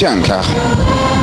maharajaanka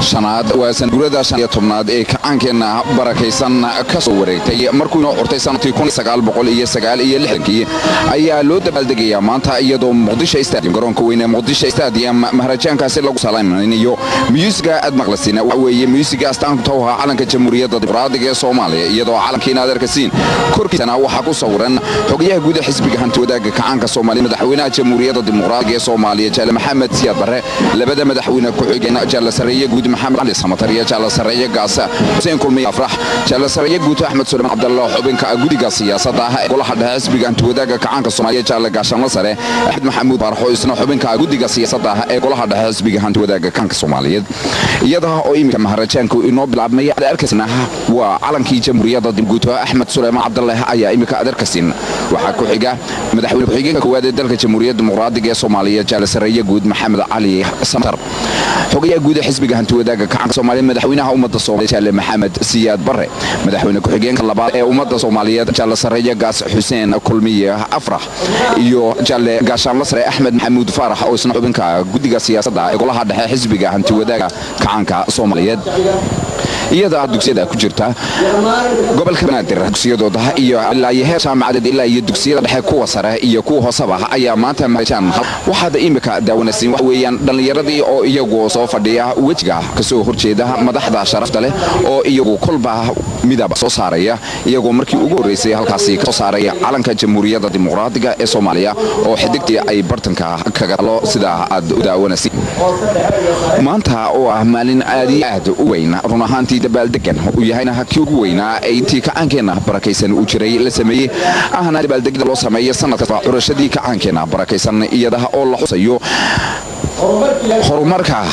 shanaad waa sanadguurada 15aad ee kacaankeena barakaysan ka soo wareegtay markuu inoo curtay sanadkii 1969 ayaa loo dabaaldegayaa maanta iyadoo Muqdisho Stadium garoonka weyn ee Muqdisho Stadium maharajaankaasi lagu salaamaynayo musiga aad maqlasina waxa weeye musiga astaanta oo ah calanka Jamhuuriyadda Dimuqraadiga ee Soomaaliya iyadoo calankiina adeerkasiin korkiisana waxa ku sawiran xogayaha guud ee xisbiga hanti wadaagga kacaanka Soomaaliya madaxweynaha Jamhuuriyadda Dimuqraadiga ee Soomaaliya Jaale Maxamed Siyaad Barre labada madaxweyne ku xigeen Jaale Sareeye guud محمد علي سمطريه جاله سريه قاس حسين كلمي افرح جاله سريه قوت احمد سليمان عبد الله حبنك غوديغا سياسada golaha dhaxas bigan wadaaga kacaanka Soomaaliya jaale gaashan sare Axmed Maxamuud Barxo isna xubinka guddiga siyaasadda ee golaha dhaxas bigan wadaaga kacaanka Soomaaliyeed iyada oo imika maharajaanku inoo bilaabmay adeerkasina waa calankii Jamhuuriyadda Dimuqraadiga Axmed Sulaymaan Cabdullaahi ayaa imika adeerkasin waxa ku xiga madaxweyne ku-xigeenka koowaad ee dalka Jamhuuriyadda Dimuqraadiga ee Soomaaliya jaale sare guud Maxamed Ali Samatar xogayaha guud ee xisbiga hanti wadaagga kacaanka Soomaaliya madaxweynaha ummadda Soomaaliyeed Jaale Maxamed Siyaad Barre madaxweyne ku-xigeenka labaad ee ummadda Soomaaliyeed jaale sare gaas Xuseen Kulmiye Afrax iyo jaale gaashan sare Axmed Maxamuud Farax oo isna xubinka guddiga siyaasadda ee golaha dhexe xisbiga hanti wadaagga kacaanka Soomaaliyeed iyada dugsiyada ku jirta gobolka Banaadir dugsiyadooda iyo ilaa heer jaamacadeed ilaa iyo dugsiyada dhexe kuwa sare iyo kuwa hoosaba ayaa maanta maharajan waxaad imika daawanaysiin wax weeyaan dhalinyaradii oo iyagu soo fadhiya wajiga ka soo horjeeda madaxda sharafta leh oo iyagu kulba midab soo saaraya iyagu markii ugu horeysay halkaasi ka soo saaraya calanka Jamhuuriyadda Dimuqraadiga ee Soomaaliya oo xidigtii ay bartanka kaga lo sida aad u daawanaysiin maanta oo ah maalin aad u weyn run ahaantii dabaaldegan uu yahayna hakii ugu weynaa ay tii kacaankeena barakaysan u jiray la sameeyay ahna dabaaldegida loo sameeyay sanadka curashadii kacaankeena barakaysan iyada oo la xusayo horumarka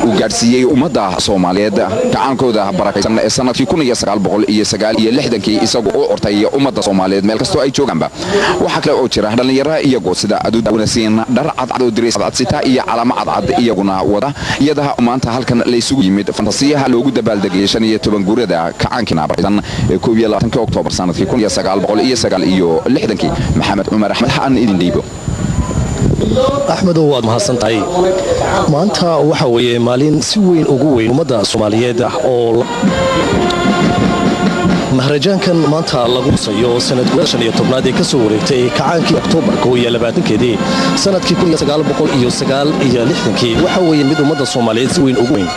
uu gaarsiiyay ummadda Soomaaliyeed kacaankooda barakaysan ee sanadkii 1969 isagoo u ortay ummadda Soomaaliyeed meel kasto ay joogaanba waxa kale oo jira dhalinyaro iyagoo sida aad u daawanaysiin dhar cad oo direys cad sita iyo calamo cad iyaguna wada iyada maanta halkan la isugu yimid fantasiyaha loogu dabaaldegay 15 guurada kacaankeena barakaysan ee 22 Oktoobar sanadkii 1969 Maxamed Cumar Axmed aan idin dhiibo أحمد واد محسن تاي maanta waxa weeye maalin si weyn ugu weyn ummadda Soomaaliyeed oo maharajaankan maanta lagu sayo sanad guurada 15aad ee ka soo wareegtay kacaankii Oktoobar 22 sanadkii 1969 waxa weeye mid ummadda Soomaaliyeed si weyn ugu weyn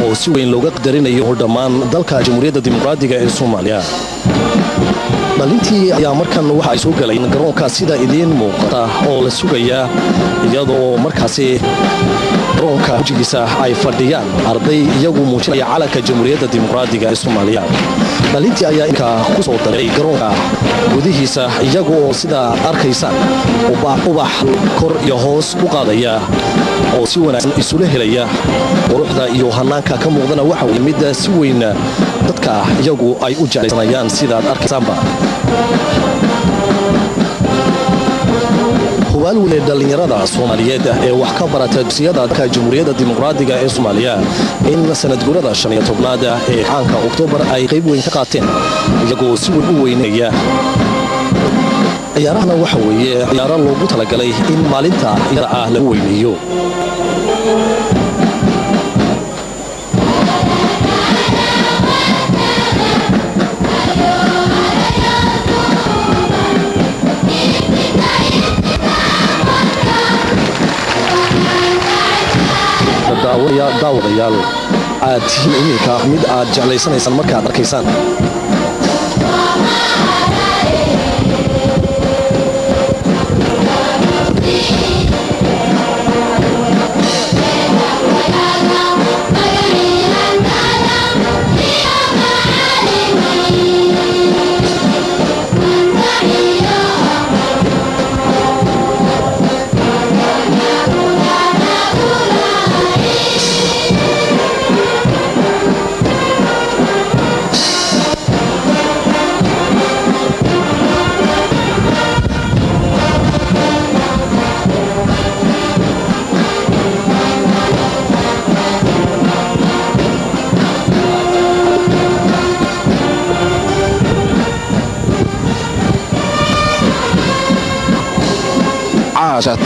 oo si weyn looga qadarinayo dhammaan dalka Jamhuuriyadda Dimuqraadiga ee Soomaaliya dhalintii ayaa markan waxa ay soo galeen garoonka sida idin muuqata oo la sugaya iyadoo markaasi garoonka wajigiisa ay fadhiyaan arday iyagu muujinaya calanka Jamhuuriyadda Dimuqraadiga ee Soomaaliya dhalintii ayaa inka ku soo daray garoonka gudihiisa iyagoo sida arkaysan ubax kor iyo hoos u qaadaya oo si wanaagsan isula helaya quruxda iyo hanaanka ka muuqdana waxa weeye mid si weyn dadka iyagu ay u jeclaysanayaan sida arkaysanba hubaal weli dhalinyarada Soomaaliyeed ee wax ka barata dugsiyada Jamhuuriyadda Dimuqraadiga ee Soomaaliya in sanad guurada 15aad ee caanka Oktoobar ay qayb weyn ka qaateen iyagoo si weyn u weynaya ciyaarahana waxa weeye ciyaaro loogu talagalay in maalinta iyada ah lagu weyneeyo daawadayaal aad tihiin iminka mid aad jeclaysanaysaan markaad arkaysaan عاشت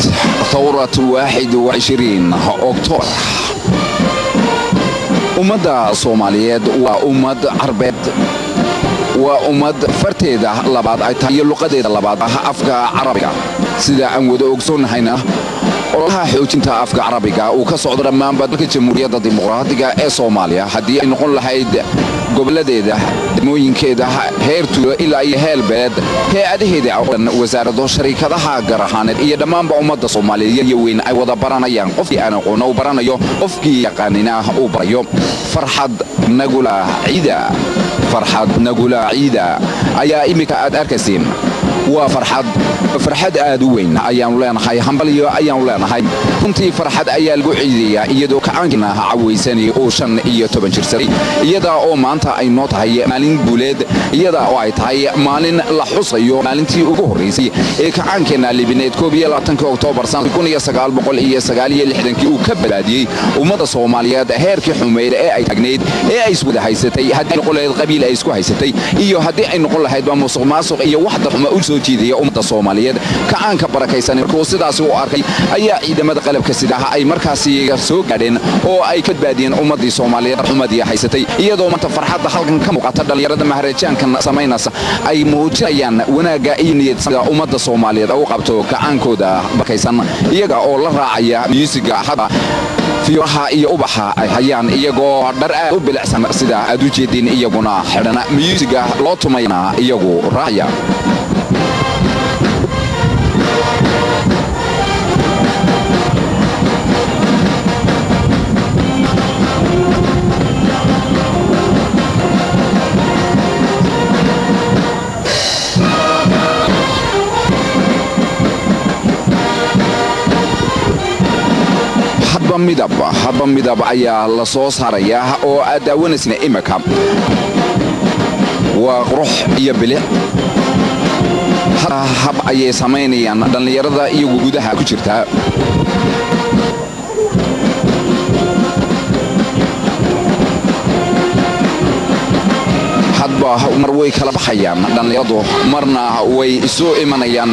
ثورة 21 أكتوبر ummadda Soomaaliyeed waa ummad carbeed waa ummad farteeda labaad ay tahay luqadeeda labaad afka Carabiga sida aan wada ogsoonahayna ololaha xoojinta afka Carabiga uu ka socdo dhammaan dalka Jamhuuriyadda Dimuqraadiga ee Soomaaliya haddii ay noqon lahayd goboladeeda degmooyinkeeda heertuulo ilaa iyo heelbeed hay'adaheeda wasaaradda shariikadaha gaar ahaaneed iyo dhammaanba ummadda Soomaaliyeed iyo weyn ay wada baranayaan qofkii aan aqoon u baranayo qofkii yaqaanina uu barayo farxad nagula ciida ayaa imika aad arkaysiin waa farxad aad u weyn ayaan leenahay hambaliyo ayaan leenahay runtii farxad ayaa lagu ciidiyaa iyadoo kacaankina caweysanay oo 15 jir saray iyada oo maanta ay noo tahay maalin guuleed iyada oo ay tahay maalin la xusayo maalintii ugu horeysay ee kacaankeena Libineed 12 Oktoobar 1969 uu ka badbaadiyay ummadda Soomaaliyeed heerkii xumeed ee ay tagneed ee ay isku haysatay haddii noqon lahayd qabiil ay isku haysatay iyo haddii ay noqon lahayd musuqmaasuq iyo wax xumo u soo jiiday ummadda Soomaaliyeed kacaanka barakaysan markuu sidaas u arkay ayaa ciidamada qalabka sidaha ay markaasi soo gaadheen oo ay ka badbaadiyeen ummadii Soomaaliyeed xumadii haysatay iyadoo maanta farxadda halkan ka muuqata dhalinyarada maharajaankan sameynaysa ay muujinayaan wanaaga iyo niyadda ummadda Soomaaliyeed oo qabto kacaankooda barakaysan iyaga oo la raacaya musiga hada fiyoha iyo ubaxa ay hayaan iyagoo dhar aad u bilicsan sida aad u jeedin iyaguna xidhana musiga loo tumayna iyagu raaya haba midab ayaa la soo saaraya oo aad daawanaysa imika waa qurux iyo bilic hab ayay sameynayaan dhalinyarada iyo gudaha ku jirta hadba mar way kala baxayaan dhalinyaradu marna way soo imanayaan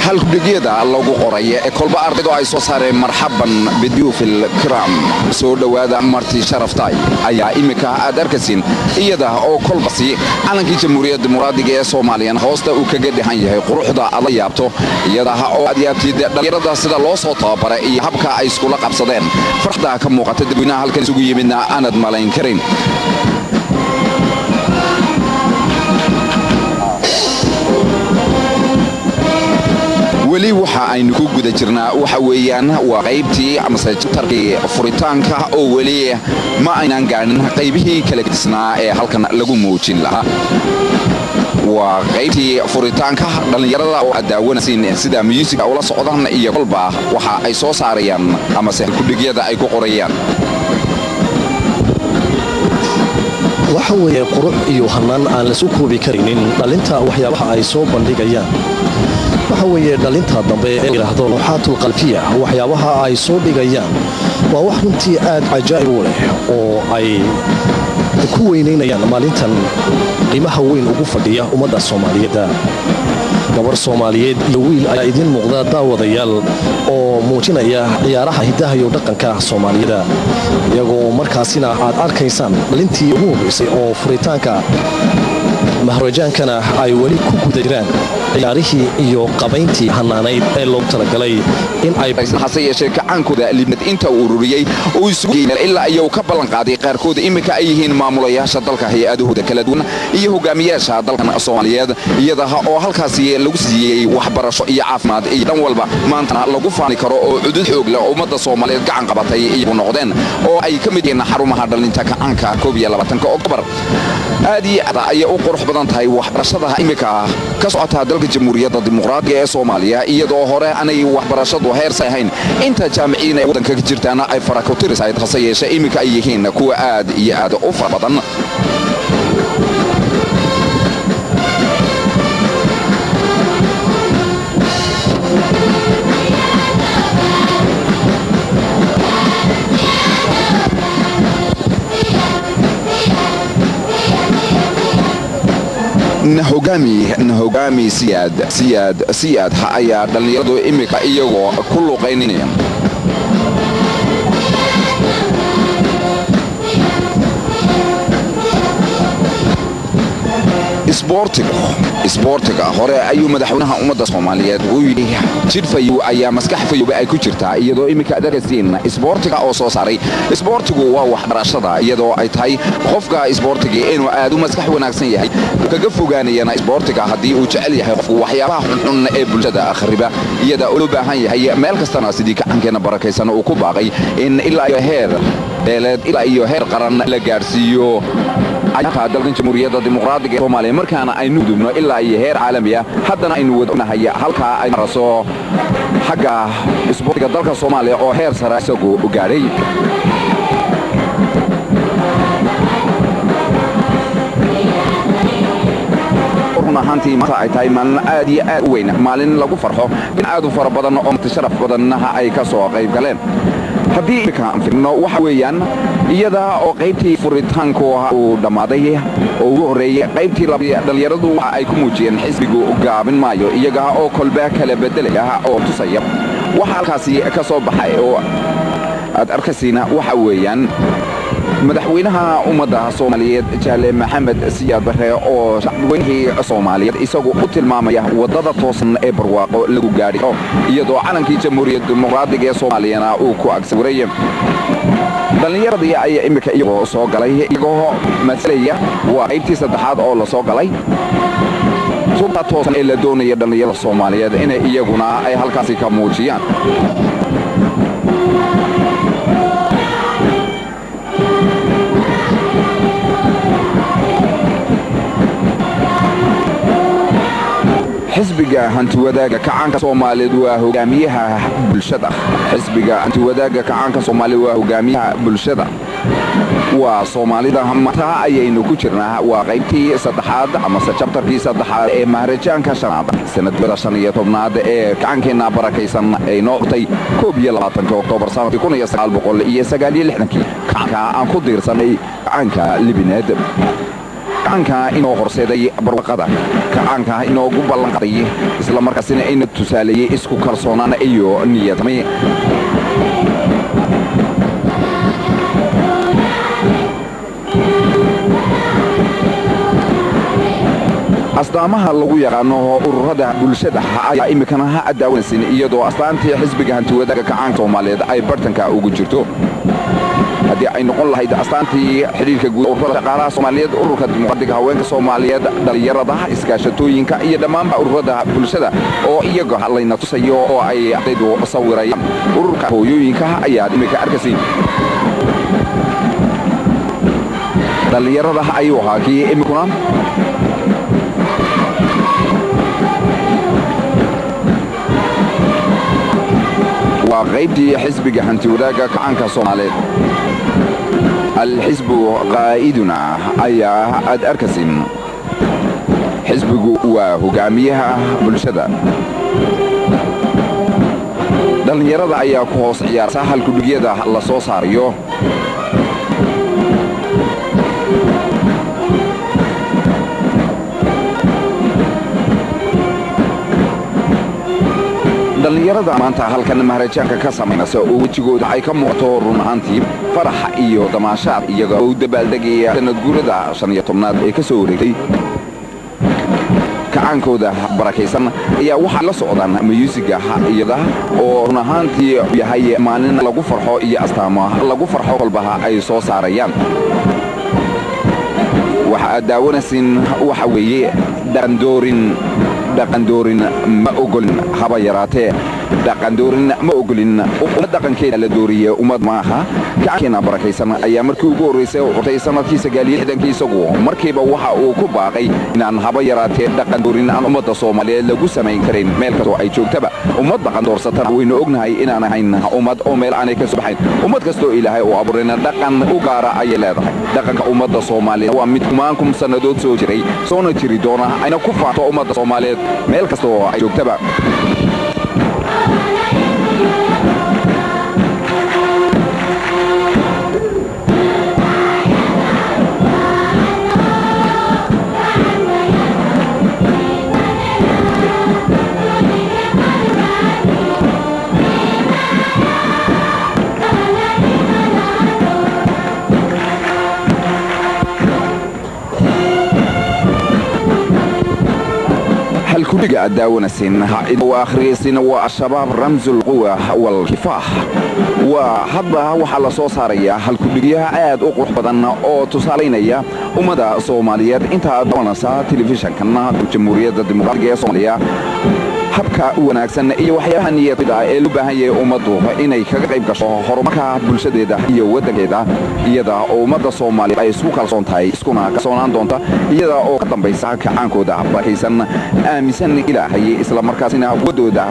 halkudhigiyada lagu qoray ee kolba ardaydu ay soo saareen marxaban bidiyuufil kiram soo dhawaada marti sharaftay ayaa imika aad arkaysiin iyada oo kolbasi calankii Jamhuuriyadda Dimuqraadiga ee Soomaaliya hoosta uu kaga dhahan yahay quruxda aad yaabto iyada oo aad yaabtid dhalinyarada sida loo soo tababaray iyo habka ay isku la qabsadeen farxada ka muuqata dadweynaha halkan isugu yimidna aanad malayn karin weli waxa aynu ku guda jirnaa waxa weeyaan waa qaybtii ama tarkii furitaanka oo weli ma aynaan gaarin qaybihii kala gedisnaa ee halkan lagu muujin lahaa waa qaybtii furitaanka dhalinyarada oo aad daawanaysiin sida musiga ula socdaan iyo kolba waxa ay soo saarayaan ama halkudhigyada ay ku qorayaan waxa weeye qurux iyo hanaan aan la soo koobi karinin dhalinta waxyaabaha ay soo bandhigayaan waxa weeye dhalinta dambe ee yiraahdo looxaatul qalfiya waxyaabaha ay soo dhigayaan waa wax runtii aad cajaa'ib u leh oo ay ku weynaynayaan maalintan qiimaha weyn ugu fadhiya ummadda Soomaaliyeed gabar Soomaaliyeed iyo wiil ayaa idin muuqda daawadayaal oo muujinaya ciyaaraha hidaha iyo dhaqanka Soomaalida iyagoo markaasina aad arkaysaan dhalintii ugu horeysay oo furitaanka maharajaankana ay wali ku guda jiraan ciyaarihii iyo qabayntii hanaanayd ee loo talagalay in ay hase yeeshee kacaankooda Libineed inta uu ururiyay oo isugu geeyay ilaa ay ka ballan qaaday qaarkood imika ay yihiin maamulayaasha dalka hay'adahooda kala duwan iyo hogaamiyaasha dalkan Soomaaliyeed iyada oo halkaasi lagu siiyay waxbarasho iyo caafimaad iyo dhan walba maanta lagu faani karo oo cudud xoog leh ummadda Soomaaliyeed gacan qabatay iyo noqdeen oo ay ka mid yihiin xarumaha dhalinta kacaanka 12 Oktoobar aad iyo aad ay u qurux badan tahay waxbarashada imika ka socota dalka Jamhuuriyadda Dimuqraadiga ee Soomaaliya iyadoo hore aanay waxbarashadu heer sahayn inta jaamiciin ee wadanka ka jirtaana ay farako tirisay hase yeeshee imika ay yihiin kuwa aad iyo aad u fara badan hogaami siyaad ha ayaa dhallinyaradu imika iyagoo ku luuqaynaya isboortiga hore ayuu madaxweynaha ummadda Soomaaliyeed uu yidhi jir fayow ayaa maskax fayow ay ku jirtaa iyadoo imika adarasiin isboortiga oo soo saaray isboortigu waa waxbarashada iyadoo ay tahay qofka isboortiga inuu aad u maskax wanaagsan yahay kaga fogaanayana isboortiga haddii uu jecel yahay qofku waxyaabaha xunxun ee bulshada akhriba iyada oo loo baahan yahay meel kastana sidii gacankeena barakaysan uu ku baaqay in ilaa iyo heer qaran la gaarsiiyo ayaka dalkan jamhuuriyadda dimuqraadiga Soomaaliya markaana aynu dubno ilaa iyo heer caalami ah haddana aynu wadnahay halka ay maraso xagga isboortiga dalka Soomaaliya oo heer sare isagu u gaaray runtii maanta ay tahay maalin aad iyo aad u weyn maalin lagu farxo in aad u fara badan oo sharaf badanna ay ka soo qayb galeen haddii ka firno waxa weeyaan iyada oo qaybtii furitaanku uu dhamaaday oo ugu horeeyay qaybtii dhalinyaradu waxa ay ku muujiyeen xisbigu gaabin maayo iyaga oo kolba kala bedelaya oo tusaya waxa halkaasi ka soo baxay oo aad arkaysiina waxa weeyaan madaxweynaha ummadda Soomaaliyeed Jaale Maxamed Siyaad Barre oo shacabweynaha Soomaaliyeed isagu u tilmaamaya wadada toosan ee barwaaqo lagu gaadho iyadoo calankii jamhuuriyadda dimuqraadiga ee Soomaaliya uu ku agsawaray dhalinyarada ay imika iyagoo soo galay iyagoo masalaya waa qaybtii saddexaad oo la soo galay wadada toosan ee la doonaya dhalinyarada Soomaaliyeed inay iyaguna ay halkaasi ka muujiyaan xisbiga hantiwadaaga kacaanka Soomaaliyeed waa hogaamiyaha bulshada xisbiga hantiwadaaga kacaanka Soomaaliyeed waa hogaamiyaha bulshada waa Soomaalida maanta ayaynu ku jirnaa waa qaybtii saddexaad ama chapterkii saddexaad ee maharajaanka shanaad sanadka 15 ee kacankeena barakaysan ay noqotay 21 Oktoobar sanadkii 1969 kacanka aan ku diirsanay kacanka Libineed kacanka inoo horseeday barwaaqada kacanka inoo ugu ballan qaaday isla markaasina in tusaaleeyay isku kalsoonaan iyo niyadmi astaamaha lagu yaqaano ururada bulshada ayaa imikana adaawanaysan iyadoo astaantii xisbiga hantiwadaaga kacaanka Soomaaliyeed ay bartanka ugu jirto haddii ay noqon lahayd astaantii xiriirka guud ururada shaqaalaha Soomaaliyeed ururka dimuqraadiga haweenka Soomaaliyeed dhalinyarada iskaashatooyinka iyo dhammaan ururada bulshada oo iyaga halayna tusayo oo ay ardaydu sawirayaan ururka hooyooyinka ayaa imika arkaysiin dhalinyarada ayuu haakii imikuna وقيبتي حزب جهنتي وذاك كعنك صومالي الحزب قائدنا أي أركسين حزب وهجاميها بالشدة دل يرضى أي كوس عيار سهل كل جيدا الله صوصاريو dhalinyarada maanta halkan maharajaanka ka sameynaysa oo wajigooda ay ka muuqato run ahaantii farax iyo damaashaad iyaga oo dabaaldegaya sanad guurada 15aad ee ka soo wareegtay kacaankooda barakaysan ayaa waxa la socdaan musiga iyada oo run ahaantii yahay maalin lagu farxo iyo astaamo lagu farxo qalbaha ay soo saarayaan waxa daawanaysin waxa weeye dhaqandoorin ma ogolin haba yaraatee dhaqandoorin ma ogolin dhaqankeeda la dooriyay ummad maaha kacankeena barakaysan ayaa markii ugu horeysay urtay sanadkii 69 isagu markiiba waxa uu ku baaqay inaan haba yaraatee dhaqandoorin aan ummadda Soomaaliyeed lagu sameyn karin meel kasta oo ay joogtaba ummad dhaqandoorsatana waynu ognahay inaan ahayn ummad oo meel aanay ka subaxayn ummad kasta oo Ilaahay uu abuurayna dhaqan u gaara ay leedahay dhaqanka ummadda Soomaaliyeed waa mid kumaankum sanadood soo jiray soona jiri doona ayna ku faafto ummadda Soomaaliyeed meel kasta oo ay joogtaba halkudhiga daawanaysin waakhriyeysina waa al-shabaab ramsul quwa wal-kifaax waa hadba waxaa la soo saarayaa halkudhigyaha aad u qurux badan oo tusaalaynaya ummadda Soomaaliyeed inta daawanaysa telefishanka Jamhuuriyadda Dimuqraadiga ee Soomaaliya habka wanaagsan iyo waxyaabaha niyadda ee loo baahan yahay ummaddu inay kaga qayb gasho horumarka bulshadeeda iyo waddankeeda iyada oo ummadda Soomaaliyeed ay isku kalsoon tahay iskuna kalsoonaan doonta iyada oo ka dambaysa kacaankooda barakaysan aaminsan Ilaahay isla markaasina wadooda